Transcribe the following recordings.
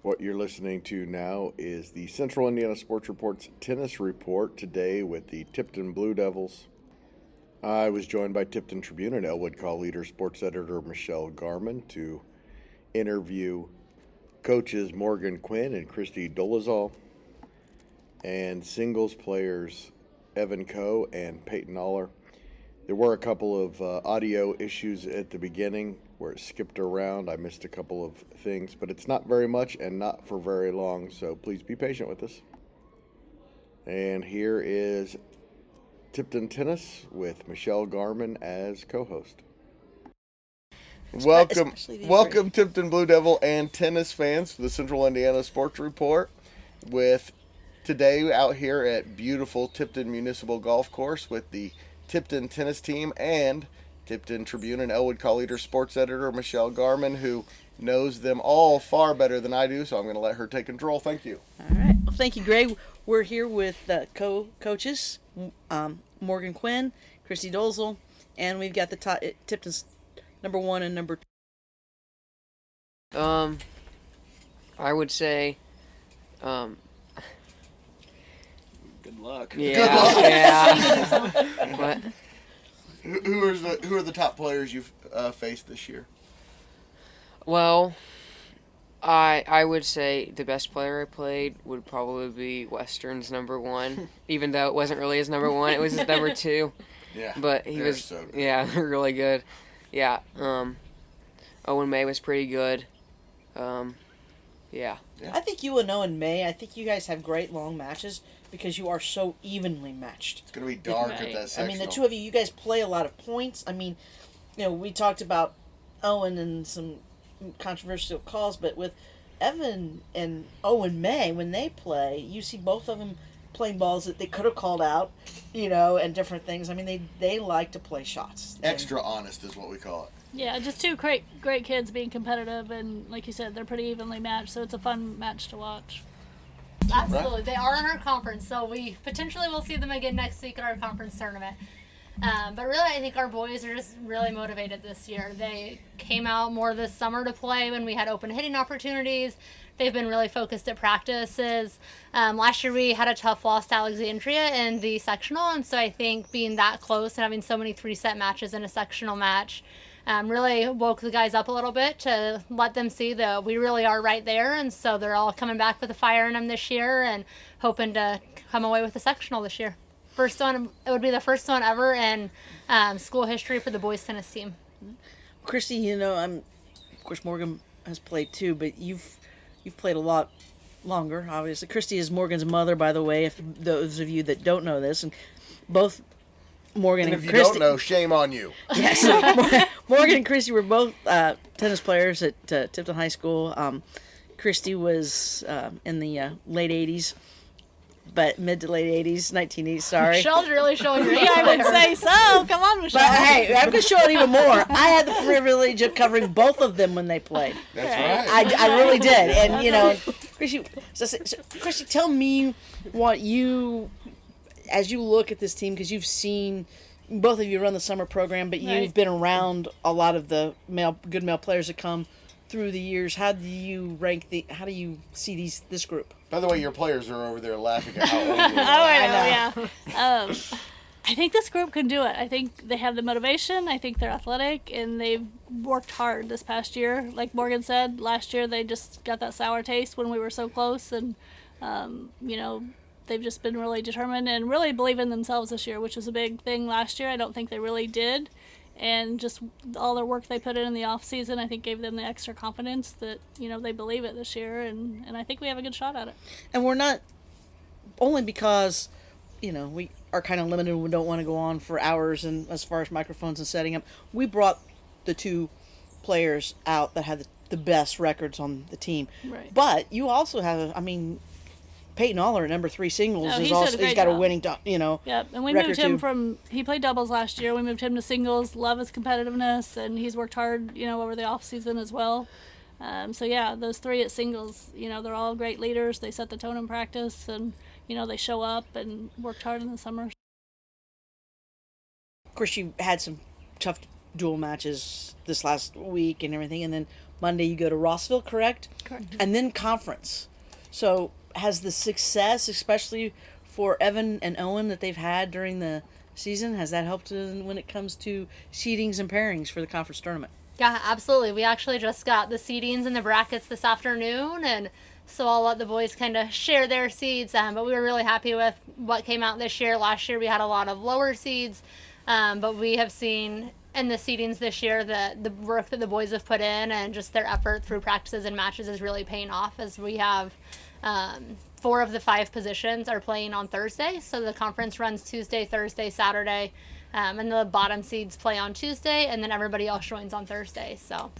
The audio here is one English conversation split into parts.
What you're listening to now is the Central Indiana Sports Report's tennis report today with the Tipton Blue Devils. I was joined by Tipton Tribune and Elwood Call leader sports editor Michelle Garmon to interview coaches Morgan Quinn and Christi Dolezal and singles players Evan Coe and Peyton Aller. There were a couple of audio issues at the beginning where it skipped around. I missed a couple of things, but it's not very much and not for very long, so please be patient with us. And here is Tipton Tennis with Michelle Garmon as co-host. Welcome Tipton Blue Devil and tennis fans to the Central Indiana Sports Report with today out here at beautiful Tipton Municipal Golf Course with the Tipton tennis team and Tipton Tribune and Elwood Call leader sports editor Michelle Garmon, who knows them all far better than I do, so I'm going to let her take control. Thank you. All right. Well, thank you, Greg. We're here with co-coaches, Morgan Quinn, Christi Dolezal, and we've got the Tipton's number 1 and number 2. I would say, good luck. Yeah. What? Who are the top players you've faced this year? Well, I would say the best player I played would probably be Western's number 1, even though it wasn't really his number 1. It was his number 2. Yeah. But he was so good. Yeah, really good. Yeah. Owen May was pretty good. Yeah. I think you and Owen May, I think you guys have great long matches because you are so evenly matched. It's going to be dark at that sectional. I mean, the two of you guys play a lot of points. I mean, we talked about Owen and some controversial calls, but with Evan and Owen May, when they play, you see both of them playing balls that they could have called out, and different things. I mean, they like to play shots. Extra honest is what we call it. Yeah, just two great kids being competitive, and like you said, they're pretty evenly matched, so it's a fun match to watch. Absolutely. They are in our conference, so we potentially will see them again next week at our conference tournament. But really, I think our boys are just really motivated this year. They came out more this summer to play when we had open hitting opportunities. They've been really focused at practices. Last year we had a tough loss to Alexandria in the sectional, and so I think being that close and having so many 3-set matches in a sectional match really woke the guys up a little bit to let them see that we really are right there, and so they're all coming back with a fire in them this year and hoping to come away with a sectional this year. First one, it would be the first one ever in school history for the boys tennis team. Christi, of course Morgan has played too, but you've played a lot longer, obviously. Christi is Morgan's mother, by the way, if those of you that don't know this, and both Morgan and if you Christi, don't know, shame on you. Yes, Morgan and Christi were both tennis players at Tipton High School. Christi was in the late 80s, but mid to late 80s, 1980s, sorry. Michelle's really showing your age. I would say so. Come on, Michelle. But hey, I'm going to show it even more. I had the privilege of covering both of them when they played. That's right. I really did. And, Christi, tell me what as you look at this team, because you've seen, both of you run the summer program, but you've been around a lot of the good male players that come through the years. How do you see this group? By the way, your players are over there laughing at how old you are. I know. I think this group can do it. I think they have the motivation. I think they're athletic, and they've worked hard this past year. Like Morgan said, last year they just got that sour taste when we were so close, and they've just been really determined and really believe in themselves this year, which was a big thing last year. I don't think they really did. And just all their work they put in the off season, I think gave them the extra confidence that, they believe it this year. And I think we have a good shot at it. And we're not, only because, we are kind of limited and we don't want to go on for hours and as far as microphones and setting up. We brought the two players out that had the best records on the team. Right. But you also have, Peyton Aller at number 3 singles he's got job. a winning, Yep, and we record moved him too. he played doubles last year. We moved him to singles. Love his competitiveness, and he's worked hard, over the off season as well. Those 3 at singles, they're all great leaders. They set the tone in practice, and they show up and worked hard in the summer. Of course, you had some tough dual matches this last week and everything, and then Monday you go to Rossville, correct? Correct. And then conference. So has the success, especially for Evan and Owen, that they've had during the season, has that helped when it comes to seedings and pairings for the conference tournament? Yeah, absolutely. We actually just got the seedings and the brackets this afternoon, and so I'll let the boys kind of share their seeds. But we were really happy with what came out this year. Last year we had a lot of lower seeds, but we have seen in the seedings this year that the work that the boys have put in and just their effort through practices and matches is really paying off, as we have 4 of the 5 positions are playing on Thursday. So the conference runs Tuesday, Thursday, Saturday, and the bottom seeds play on Tuesday, and then everybody else joins on Thursday. So,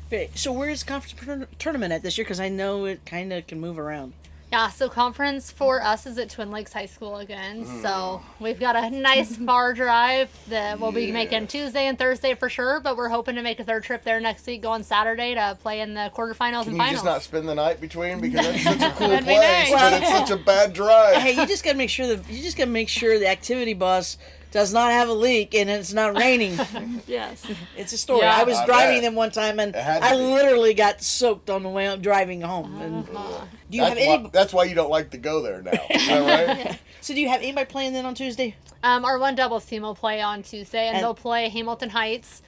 Okay, so where is conference tournament at this year? Because I know it kind of can move around. yeah, so conference for us is at Twin Lakes High School again. So we've got a nice far drive that we'll be making Tuesday and Thursday for sure, but we're hoping to make a third trip there next week, go on Saturday to play in the quarterfinals Can and you finals. just not spend the night between, because that's such a cool That'd be place, nice. but it's such a bad drive. Hey, you just gotta make sure the activity bus does not have a leak and it's not raining. Yes. It's a story. Yeah. I was I driving bet. them one time and It had to I be. literally got soaked on the way out driving home. And do you have any? That's why you don't like to go there now. Is that right? So do you have anybody playing then on Tuesday? Our one doubles team will play on Tuesday, and And- they'll play Hamilton Heights.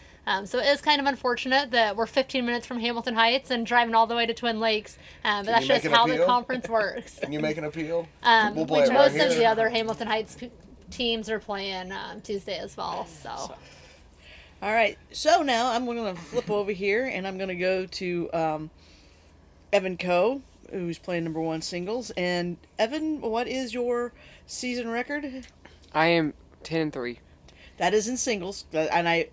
So it is kind of unfortunate that we're 15 minutes from Hamilton Heights and driving all the way to Twin Lakes, but that's you just make an how the appeal? conference works. Can you make an appeal? Which play it right most of here. the other Hamilton Heights teams are playing Tuesday as well. So All right. So now I'm going to flip over here and I'm going to go to Evan Coe, who's playing number 1 singles. And Evan, what is your season record? I am 10-3. That is in singles, and I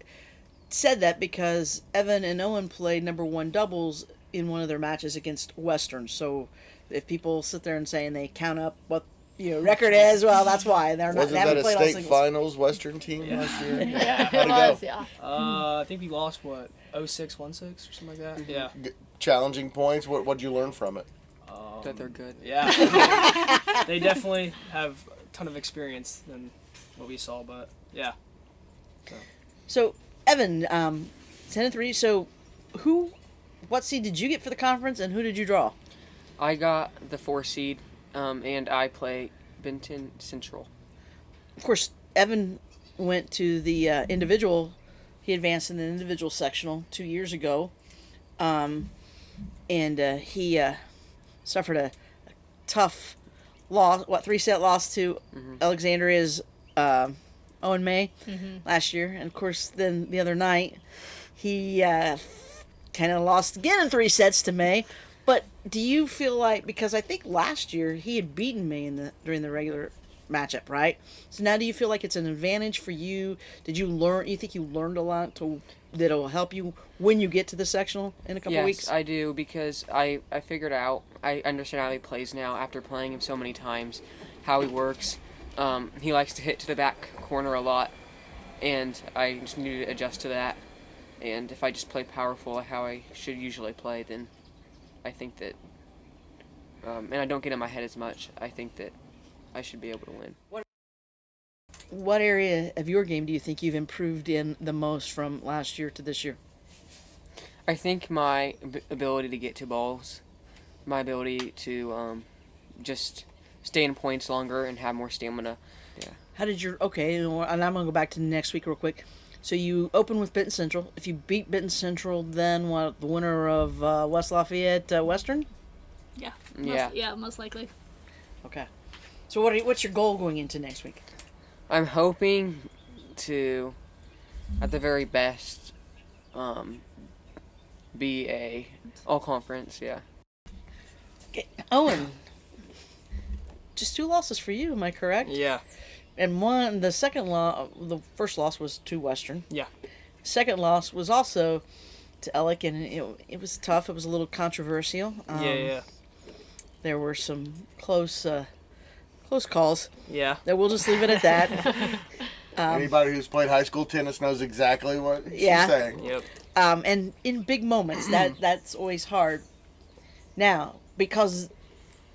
said that because Evan and Owen played number 1 doubles in one of their matches against Western. So if people sit there and saying they count up what record is, well, that's why they're not. Wasn't They haven't that a played all state singles. finals Western team last year? yeah, How'd it it was, go? yeah. I think we lost, 06-16 or something like that? Yeah. Challenging points. What'd you learn from it? That they're good. Yeah. They definitely have a ton of experience than what we saw, but yeah. So Evan, 10-3. So what seed did you get for the conference, and who did you draw? I got the 4 seed, and I play Benton Central. Of course, Evan went to the individual. He advanced in the individual sectional 2 years ago, and he suffered a tough loss. 3-set loss to Alexandria's Owen May last year, and of course, then the other night he kind of lost again in 3 sets to May. But do you feel like, because I think last year he had beaten May during the regular matchup, right? So now do you feel like it's an advantage for you? Did you learn? You think you learned a lot that'll help you when you get to the sectional in a couple weeks? Yes, I do, because I figured out, I understand how he plays now after playing him so many times, how he works. He likes to hit to the back corner a lot, and I just need to adjust to that. And if I just play powerful how I should usually play, then I think that, and I don't get in my head as much, I think that I should be able to win. What area of your game do you think you've improved in the most from last year to this year? I think my ability to get to balls, my ability to just stay in points longer and have more stamina. Yeah. How did your and I'm gonna go back to next week real quick. So you open with Benton Central. If you beat Benton Central, then what? The winner of West Lafayette Western? Yeah. Yeah. Most likely. Okay. So what's your goal going into next week? I'm hoping to, at the very best, be a all-conference, yeah. Okay. Owen, just 2 losses for you, am I correct? Yeah. And the first loss was to Western. Yeah. Second loss was also to Ellick, and it was tough. It was a little controversial. Yeah. There were some close calls. Yeah. That we'll just leave it at that. Anybody who's played high school tennis knows exactly what she's Yeah. saying. Yep. And in big moments, that's always hard. Now, because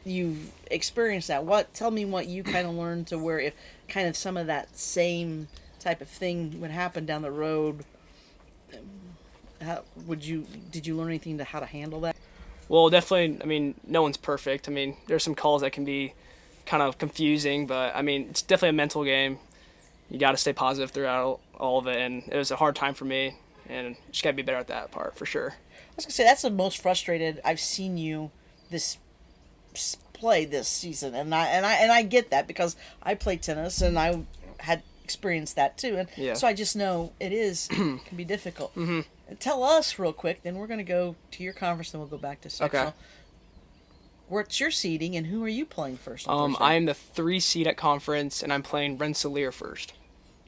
you've experienced that, tell me what you kind of learned to where if kind of some of that same type of thing would happen down the road, Did you learn anything to how to handle that? Well, definitely, I mean, no one's perfect. I mean, there's some calls that can be kind of confusing, but, I mean, it's definitely a mental game. You got to stay positive throughout all of it, and it was a hard time for me, and just got to be better at that part for sure. I was going to say, that's the most frustrated I've seen you play this season, and I get that because I play tennis, and I had experienced that too, and so I just know it can be difficult. Mm-hmm. Tell us real quick, then we're going to go to your conference, then we'll go back to sectional. Okay. What's your seeding, and who are you playing first? On I am the 3 seed at conference, and I'm playing Rensselaer first.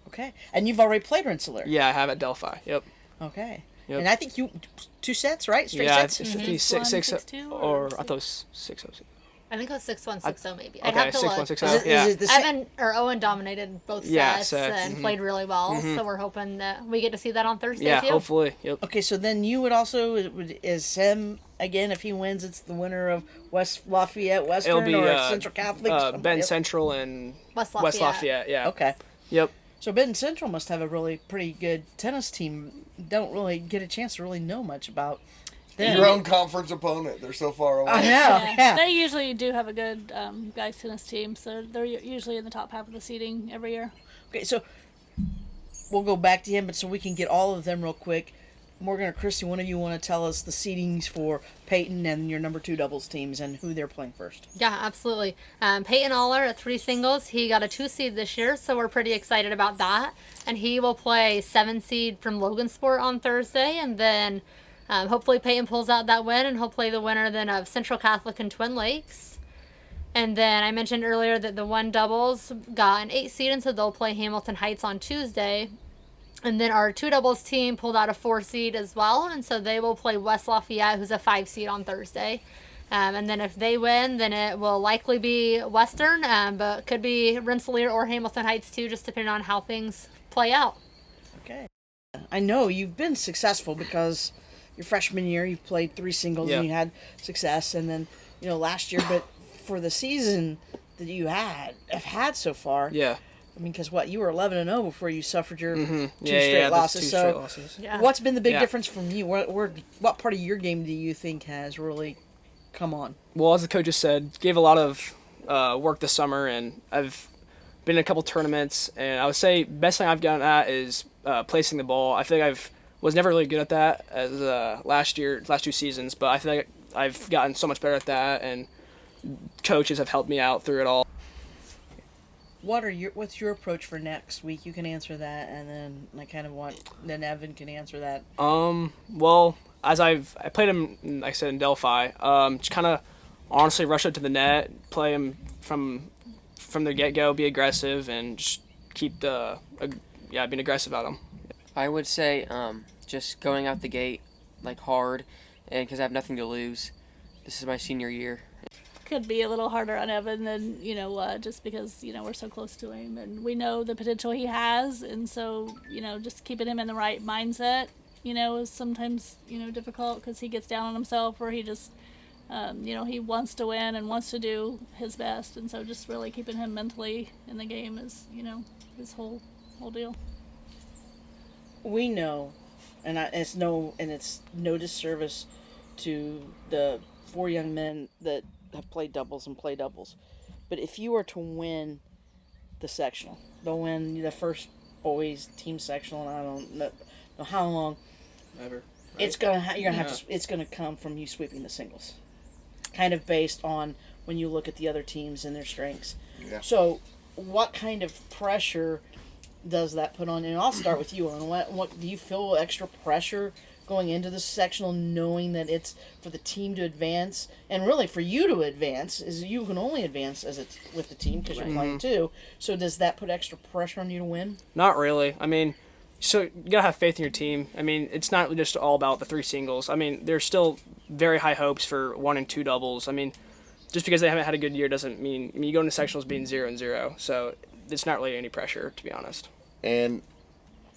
Okay, and you've already played Rensselaer. Yeah, I have at Delphi. Yep. Okay. Yep. And I think 2 sets, right? Straight sets. sets. I think 6-1, or I thought it was 6-0. I think it was 6-1, 6-0 maybe. Okay, I'd have to 6-1, look. 6-0. Yeah. Owen dominated both sets and played really well, so we're hoping that we get to see that on Thursday too. Yeah, hopefully. Yep. Okay, so then you would also is him again if he wins. It's the winner of West Lafayette Western It'll be, or Central Catholic. Ben Central and West Lafayette. Yeah. Okay. Yep. So Ben Central must have a really pretty good tennis team. Don't really get a chance to really know much about them. Your own conference opponent. They're so far away. I know. Yeah. They usually do have a good guys tennis team, so they're usually in the top half of the seeding every year. Okay, so we'll go back to him, but so we can get all of them real quick. Morgan or Christi, one of you want to tell us the seedings for Peyton and your number 2 doubles teams and who they're playing first? Yeah, absolutely. Peyton Aller at 3 singles. He got a 2 seed this year, so we're pretty excited about that. And he will play 7 seed from Logansport on Thursday, and then hopefully Peyton pulls out that win, and he'll play the winner then of Central Catholic and Twin Lakes. And then I mentioned earlier that the 1 doubles got an 8 seed, and so they'll play Hamilton Heights on Tuesday. And then our 2 doubles team pulled out a 4 seed as well, and so they will play West Lafayette, who's a 5 seed on Thursday. And then if they win, then it will likely be Western, but could be Rensselaer or Hamilton Heights too, just depending on how things play out. Okay. I know you've been successful because your freshman year you played 3 singles and you had success, and then last year. But for the season that you have had so far, I mean, because you were 11-0 before you suffered your 2 straight losses. Straight losses. What's been the big difference from you? What part of your game do you think has really come on? Well, as the coach just said, gave a lot of work this summer, and I've been in a couple tournaments, and I would say best thing I've gotten at is placing the ball. I feel like was never really good at that as last 2 seasons, but I feel like I've gotten so much better at that, and coaches have helped me out through it all. What's your approach for next week? You can answer that, and then then Evan can answer that. Well, as I played him, like I said, in Delphi, just kind of honestly rush up to the net, play him from the get-go, be aggressive, and just keep being aggressive at him. I would say just going out the gate hard, and because I have nothing to lose. This is my senior year. Could be a little harder on Evan than just because we're so close to him and we know the potential he has, and so just keeping him in the right mindset is sometimes difficult because he gets down on himself, or he just he wants to win and wants to do his best, and so just really keeping him mentally in the game is his whole deal. We know, and it's no disservice to the 4 young men that have played doubles and play doubles, but if you were to win the sectional, they'll win the first boys team sectional, and I don't know how long. Never. Right? It's gonna come from you sweeping the singles, kind of based on when you look at the other teams and their strengths. Yeah. So, what kind of pressure does that put on? And I'll start with you. On what do you feel extra pressure going into the sectional, knowing that it's for the team to advance, and really for you to advance, is you can only advance as it's with the team because you're playing too. So does that put extra pressure on you to win? Not really. I mean, so you gotta have faith in your team. I mean, it's not just all about the 3 singles. I mean, there's still very high hopes for 1 and 2 doubles. I mean, just because they haven't had a good year doesn't mean. I mean, you go into sectionals being 0-0, so it's not really any pressure, to be honest. And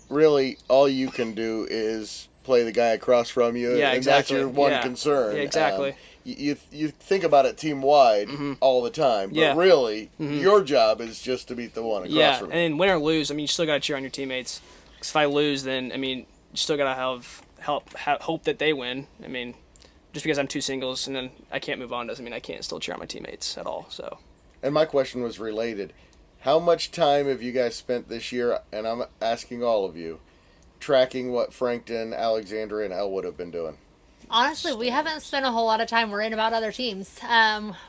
really, all you can do is play the guy across from you, Yeah, and exactly. that's your one Yeah. concern. Yeah, exactly. You think about it team-wide all the time, but really, your job is just to beat the one across Yeah, from and you. then win or lose, I mean, you still got to cheer on your teammates. 'Cause if I lose, then, I mean, you still got to have hope that they win. I mean, just because I'm 2 singles and then I can't move on doesn't mean I can't still cheer on my teammates at all. So. And my question was related. How much time have you guys spent this year, and I'm asking all of you, tracking what Frankton, Alexandria, and Elwood have been doing? Honestly, we haven't spent a whole lot of time worrying about other teams.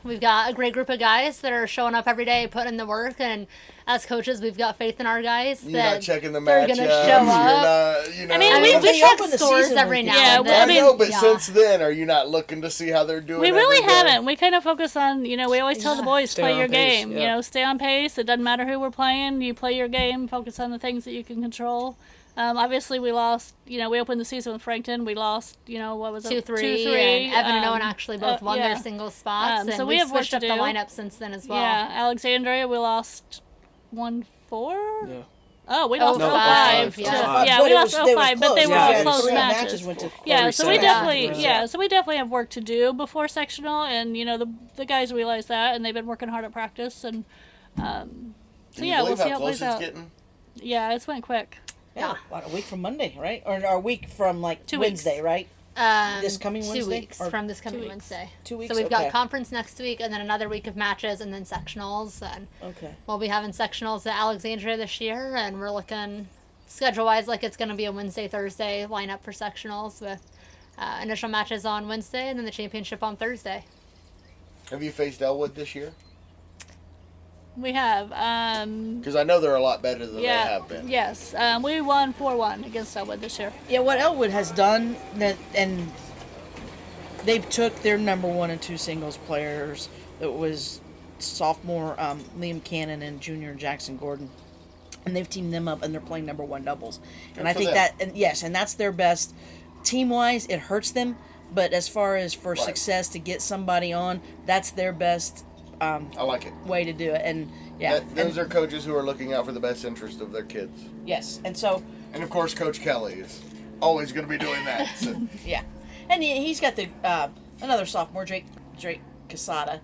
We've got a great group of guys that are showing up every day, putting in the work, and as coaches, we've got faith in our guys. You're not checking the they're matchups. going to show up. You're not, I mean, we they check open the scores season every with now Yeah, and well, then. I know, but Yeah. since then, are you not looking to see how they're doing? We really every day? haven't. We kind of focus on, we always tell the boys, Stay play on your pace, game. yeah. Stay on pace. It doesn't matter who we're playing. You play your game, focus on the things that you can control. Obviously, we lost, we opened the season with Frankton. We lost, what was it? 2-3, 2-3. and Evan and Owen actually both won yeah. their single spots. And so we we have work switched to up the do. lineup since then as well. Yeah, Alexandria, we lost 1-4. Yeah. Oh, we lost No, 0-5. 0-5, Yeah, yeah. we But lost they were 0-5, but they close. were Yeah, all yeah, close three matches. went to Yeah, so we sets. definitely, so we definitely have work to do before sectional, and the guys realize that, and they've been working hard at practice, and so Can you yeah, we'll believe see how how it close plays it's out. getting? Yeah, it's went quick. Yeah, about a week from Monday, right? Or a week from 2 Wednesday, weeks. right? This coming 2 Wednesday? weeks Or from this coming 2 weeks. Wednesday. 2 weeks. So we've okay. got conference next week, and then another week of matches, and then sectionals. And Okay. we'll be having sectionals at Alexandria this year, and we're looking schedule-wise like it's going to be a Wednesday, Thursday lineup for sectionals with initial matches on Wednesday, and then the championship on Thursday. Have you faced Elwood this year? We have. Because I know they're a lot better than Yeah. they have been. Yes. We won 4-1 against Elwood this year. Yeah, what Elwood has done, and they've took their number 1 and 2 singles players. It was sophomore Liam Cannon and junior Jackson Gordon, and they've teamed them up, and they're playing number 1 doubles. And I for think them. and that's their best. Team-wise, it hurts them, but as far as for Right. success to get somebody on, that's their best I like it. way to do it. And yeah, Those are coaches who are looking out for the best interest of their kids. yes, and so And of course, Coach Kelly is always going to be doing that. So. yeah, and he's got the another sophomore Drake Casada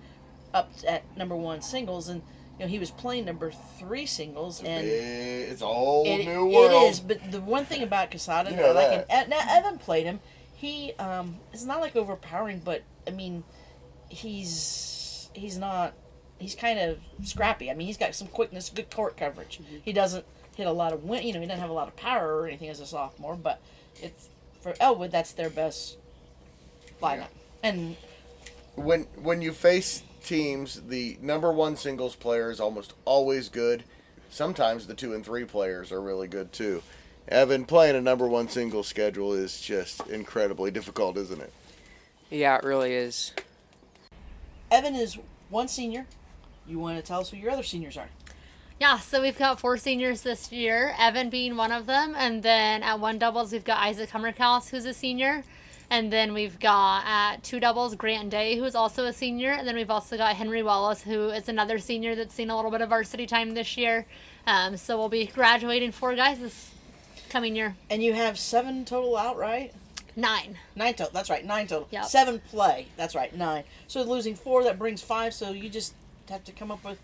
up at number 1 singles, and he was playing number 3 singles, and It's a whole it, new world. it is. But the one thing about Casada, You know that I can, now Evan played him. He it's not like overpowering, but I mean, he's not. He's kind of scrappy. I mean, he's got some quickness, good court coverage. Mm-hmm. He doesn't hit a lot of he doesn't have a lot of power or anything as a sophomore. But it's for Elwood, that's their best lineup. And When you face teams, the number 1 singles player is almost always good. Sometimes the 2 and 3 players are really good too. Evan, playing a number 1 singles schedule is just incredibly difficult, isn't it? Yeah, it really is. Evan is 1 senior. You want to tell us who your other seniors are? Yeah, so we've got 4 seniors this year, Evan being one of them. And then at 1 doubles, we've got Isaac Hummerkaus, who's a senior. And then we've got at 2 doubles, Grant Day, who's also a senior. And then we've also got Henry Wallace, who is another senior that's seen a little bit of varsity time this year. So we'll be graduating 4 guys this coming year. And you have 7 total out, right? 9. 9 total. That's right. 9 total. Yep. 7 play. That's right. 9. So losing 4, that brings 5. So you just have to come up with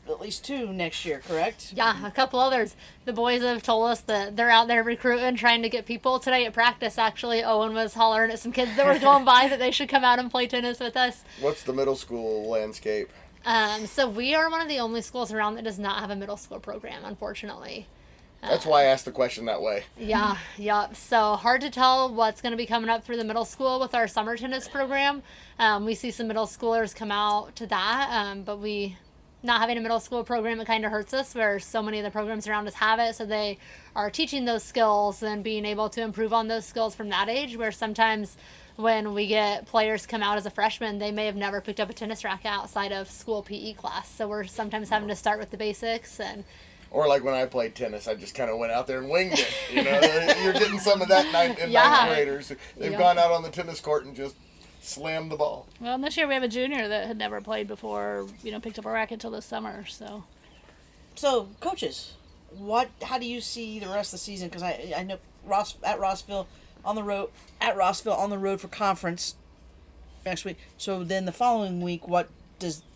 at least 2 next year, correct? Yeah, a couple others. The boys have told us that they're out there recruiting, trying to get people. Today at practice, actually, Owen was hollering at some kids that were going by that they should come out and play tennis with us. What's the middle school landscape? So we are one of the only schools around that does not have a middle school program, unfortunately. That's why I asked the question that way. Yeah, yep. So hard to tell what's going to be coming up through the middle school with our summer tennis program. We see some middle schoolers come out to that, but we not having a middle school program, it kind of hurts us where so many of the programs around us have it. So they are teaching those skills and being able to improve on those skills from that age, where sometimes when we get players come out as a freshman, they may have never picked up a tennis racket outside of school PE class. So we're sometimes having to start with the basics. And Or like when I played tennis, I just kind of went out there and winged it. You know, you're getting some of that in Yeah. ninth graders. They've Yeah. gone out on the tennis court and just slammed the ball. Well, and this year we have a junior that had never played before, picked up a racket till this summer. So, coaches, how do you see the rest of the season? Because I know Rossville on the road for conference next week. So then the following week, what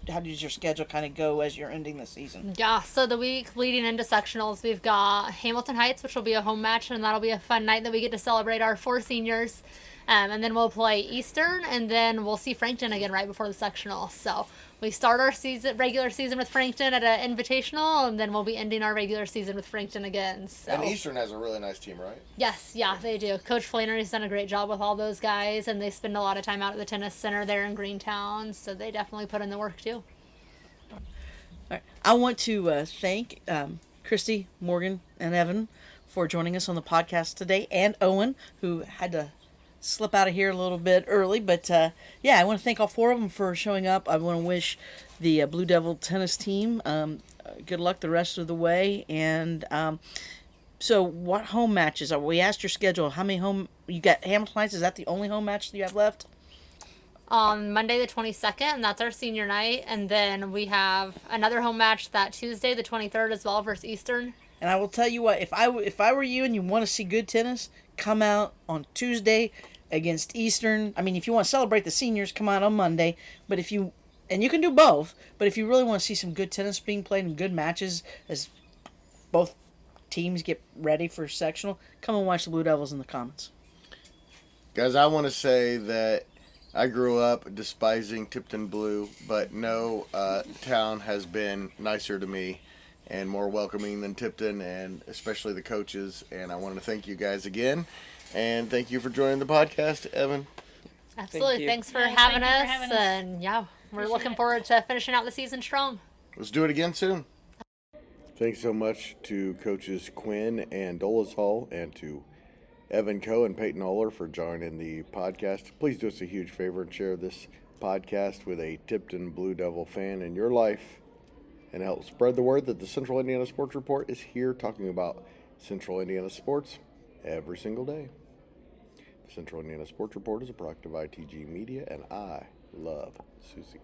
how does your schedule kind of go as you're ending the season? Yeah, so the week leading into sectionals, we've got Hamilton Heights, which will be a home match, and that'll be a fun night that we get to celebrate our 4 seniors. And then we'll play Eastern, and then we'll see Frankton again right before the sectional. So we start our regular season with Frankton at an invitational, and then we'll be ending our regular season with Frankton again. So. And Eastern has a really nice team, right? Yes, yeah, they do. Coach Flannery's done a great job with all those guys, and they spend a lot of time out at the tennis center there in Greentown, so they definitely put in the work too. All right. I want to thank Christi, Morgan, and Evan for joining us on the podcast today, and Owen, who had to slip out of here a little bit early. But, I want to thank all 4 of them for showing up. I want to wish the Blue Devil tennis team good luck the rest of the way. And so what home matches? We asked your schedule. How many home? You got Hamilton Heights. Is that the only home match that you have left? On Monday the 22nd, and that's our senior night. And then we have another home match that Tuesday the 23rd as well versus Eastern. And I will tell you what, if I were you and you want to see good tennis, come out on Tuesday against Eastern. I mean, if you want to celebrate the seniors, come out on Monday. But if you, and you can do both, but if you really want to see some good tennis being played and good matches as both teams get ready for sectional, come and watch the Blue Devils in the comments. Guys, I want to say that I grew up despising Tipton Blue, but no town has been nicer to me and more welcoming than Tipton, and especially the coaches. And I want to thank you guys again. And thank you for joining the podcast, Evan. Absolutely. Thanks for having us. And we're looking forward to finishing out the season strong. Let's do it again soon. Thanks so much to coaches Quinn and Dolezal, and to Evan Coe and Peyton Oller for joining the podcast. Please do us a huge favor and share this podcast with a Tipton Blue Devil fan in your life, and help spread the word that the Central Indiana Sports Report is here talking about Central Indiana sports every single day. The Central Indiana Sports Report is a product of ITG Media, and I love Susie.